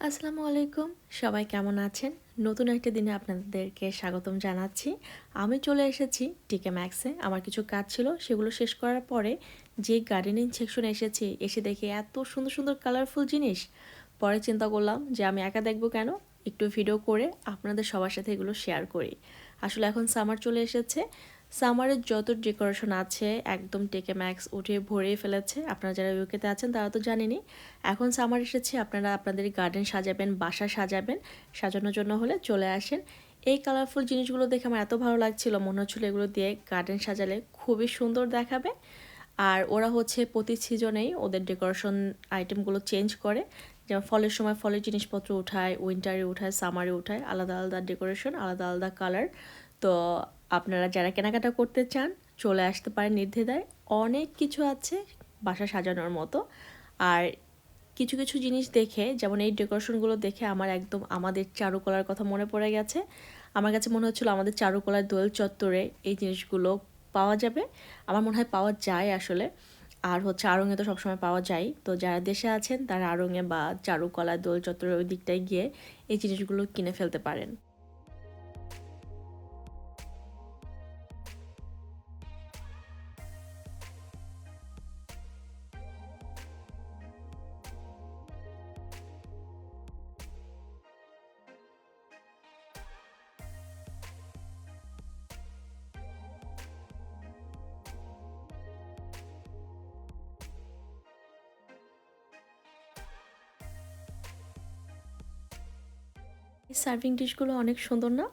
আসসালামু আলাইকুম। সবাই কেমন আছেন? নতুন একটা দিনে আপনাদেরকে স্বাগতম জানাচ্ছি। আমি চলে এসেছি টিকে ম্যাক্সে। আমার কিছু কাজ ছিল, সেগুলো শেষ করার পরে যে গার্ডেনিং সেকশনে এসেছি, এসে দেখি এত সুন্দর সুন্দর কালারফুল জিনিস। পরে চিন্তা করলাম যে আমি একা দেখব কেন, একটু ভিডিও করে আপনাদের সবার সাথে এগুলো শেয়ার করি। আসলে এখন সামার চলে এসেছে। সামারের যত ডেকোরেশন আছে একদম টেকে ম্যাক্স উঠে ভরিয়ে ফেলেছে। আপনারা যারা ইউকেতে আছেন তারা তো জানেনই। এখন সামার এসেছে, আপনারা আপনাদের গার্ডেন সাজাবেন, বাসা সাজাবেন, সাজানোর জন্য হলে চলে আসেন। এই কালারফুল জিনিসগুলো দেখে আমার এত ভালো লাগছিল, মনে হচ্ছিল এগুলো দিয়ে গার্ডেন সাজালে খুবই সুন্দর দেখাবে। আর ওরা হচ্ছে প্রতি সিজনেই ওদের ডেকোরেশন আইটেমগুলো চেঞ্জ করে। যেমন ফলের সময় ফলের জিনিসপত্র উঠায়, উইন্টারে উঠায়, সামারে উঠায়, আলাদা আলাদা ডেকোরেশন, আলাদা আলাদা কালার। তো আপনারা যারা কেনাকাটা করতে চান চলে আসতে পারেন নির্দ্বিধায়। অনেক কিছু আছে বাসা সাজানোর মতো। আর কিছু কিছু জিনিস দেখে, যেমন এই ডেকোরেশনগুলো দেখে আমার একদম আমাদের চারুকলার কথা মনে পড়ে গেছে। আমার কাছে মনে হচ্ছিলো আমাদের চারুকলার দোয়েল চত্বরে এই জিনিসগুলো পাওয়া যাবে। আমার মনে হয় পাওয়া যায় আসলে। আর হচ্ছে আড়ংয়ে তো সবসময় পাওয়া যায়। তো যারা দেশে আছেন তারা আড়ংয়ে বা চারুকলা দোয়েল চত্বরের ওই দিকটায় গিয়ে এই জিনিসগুলো কিনে ফেলতে পারেন। এই সার্ভিং ডিশগুলো অনেক সুন্দর না?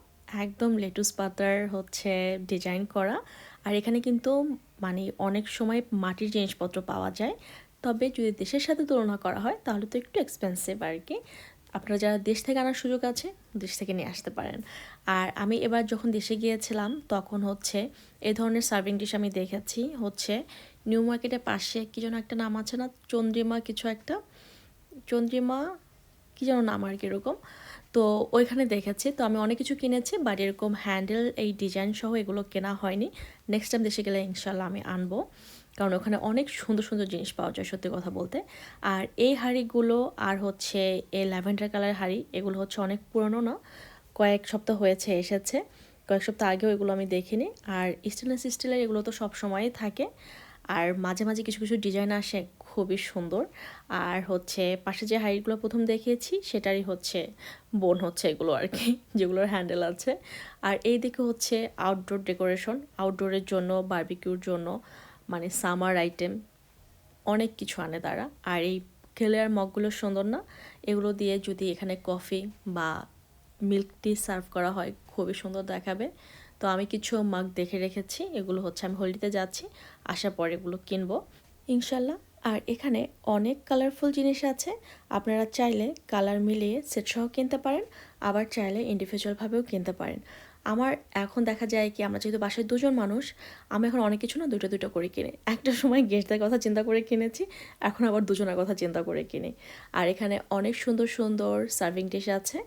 একদম লেটুস পাতার হচ্ছে ডিজাইন করা। আর এখানে কিন্তু মানে অনেক সময় মাটির জিনিসপত্র পাওয়া যায়। তবে যদি দেশের সাথে তুলনা করা হয় তাহলে তো একটু এক্সপেন্সিভ আর কি। আপনারা যারা দেশ থেকে আনার সুযোগ আছে দেশ থেকে নিয়ে আসতে পারেন। আর আমি এবার যখন দেশে গিয়েছিলাম তখন হচ্ছে এই ধরনের সার্ভিং ডিশ আমি দেখেছি হচ্ছে নিউ মার্কেটের পাশে কী যেন একটা নাম আছে না, চন্দ্রিমা কিছু একটা, চন্দ্রিমা কী যেন নাম আর কি এরকম। তো ওইখানে দেখেছি, তো আমি অনেক কিছু কিনেছি, বাট এরকম হ্যান্ডেল এই ডিজাইন সহ এগুলো কেনা হয়নি। নেক্সট টাইম দেশে গেলে ইনশাল্লাহ আমি আনবো, কারণ ওখানে অনেক সুন্দর সুন্দর জিনিস পাওয়া যায় সত্যি কথা বলতে। আর এই হাঁড়িগুলো আর হচ্ছে এই ল্যাভেন্ডার কালার হাঁড়ি, এগুলো হচ্ছে অনেক পুরনো না, কয়েক সপ্তাহ হয়েছে এসেছে, কয়েক সপ্তাহ আগেও এগুলো আমি দেখিনি। আর স্টেনলেস স্টিলের এগুলো তো সব সময়ই থাকে। আর মাঝে মাঝে কিছু কিছু ডিজাইন আসে খুবই সুন্দর। আর হচ্ছে পাশে যে হাঁড়িগুলো প্রথম দেখিয়েছি সেটারই হচ্ছে বোন হচ্ছে এগুলো আর কি, যেগুলোর হ্যান্ডেল আছে। আর এই দিকে হচ্ছে আউটডোর ডেকোরেশন, আউটডোরের জন্য, বারবিকিউর জন্য, মানে সামার আইটেম অনেক কিছু আনে তারা। আর এই ক্লিয়ার মগগুলো সুন্দর না? এগুলো দিয়ে যদি এখানে কফি বা মিল্ক টি সার্ভ করা হয় খুবই সুন্দর দেখাবে। তো আমি কিছু মাগ দেখে রেখেছি, এগুলো হচ্ছে আমি হোলিতে যাচ্ছি, আসার পর এগুলো কিনবো ইনশাল্লাহ। আর এখানে অনেক কালারফুল জিনিস আছে, আপনারা চাইলে কালার মিলিয়ে সেট সহ কিনতে পারেন, আবার চাইলে ইন্ডিভিজুয়ালভাবেও কিনতে পারেন। আমার এখন দেখা যায় কি, আমরা যেহেতু বাসায় দুজন মানুষ, আমি এখন অনেক কিছু না দুটো দুটো করে কিনি। একটা সময় গেস্টদের কথা চিন্তা করে কিনেছি, এখন আবার দুজনের কথা চিন্তা করে কিনি। আর এখানে অনেক সুন্দর সুন্দর সার্ভিং ডিশ আছে।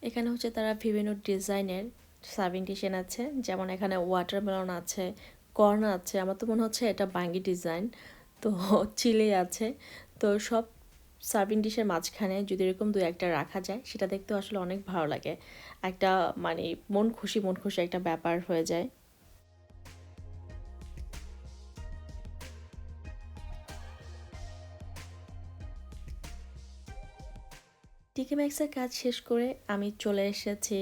এখানে হচ্ছে তারা বিভিন্ন ডিজাইনের সার্ভিং ডিশ এনেছে, যেমন এখানে ওয়াটারমেলন আছে, কর্ন আছে, আমার তো মনে হচ্ছে এটা বাঙ্গি ডিজাইন, তো চিলি আছে। তো সব সার্ভিং ডিশের মাঝখানে যদি এরকম দু একটা রাখা যায় সেটা দেখতেও আসলে অনেক ভালো লাগে। একটা মানে মন খুশি মন খুশি একটা ব্যাপার হয়ে যায়। টিকে ম্যাক্সের কাজ শেষ করে আমি চলে এসেছি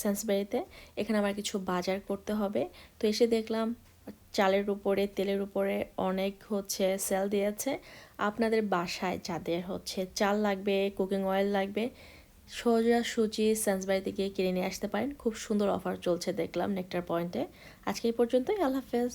সেন্সবেরিতে। এখানে আমার কিছু বাজার করতে হবে। তো এসে দেখলাম চালের উপরে, তেলের উপরে অনেক হচ্ছে সেল দিয়েছে। আপনাদের বাসায় যাদের হচ্ছে চাল লাগবে, কুকিং অয়েল লাগবে, সোজাসুজি সেন্সবাড়িতে গিয়ে কিনে নিয়ে আসতে পারেন। খুব সুন্দর অফার চলছে দেখলাম নেকটার পয়েন্টে। আজকে এই পর্যন্তই, আল্লাহ হাফেজ।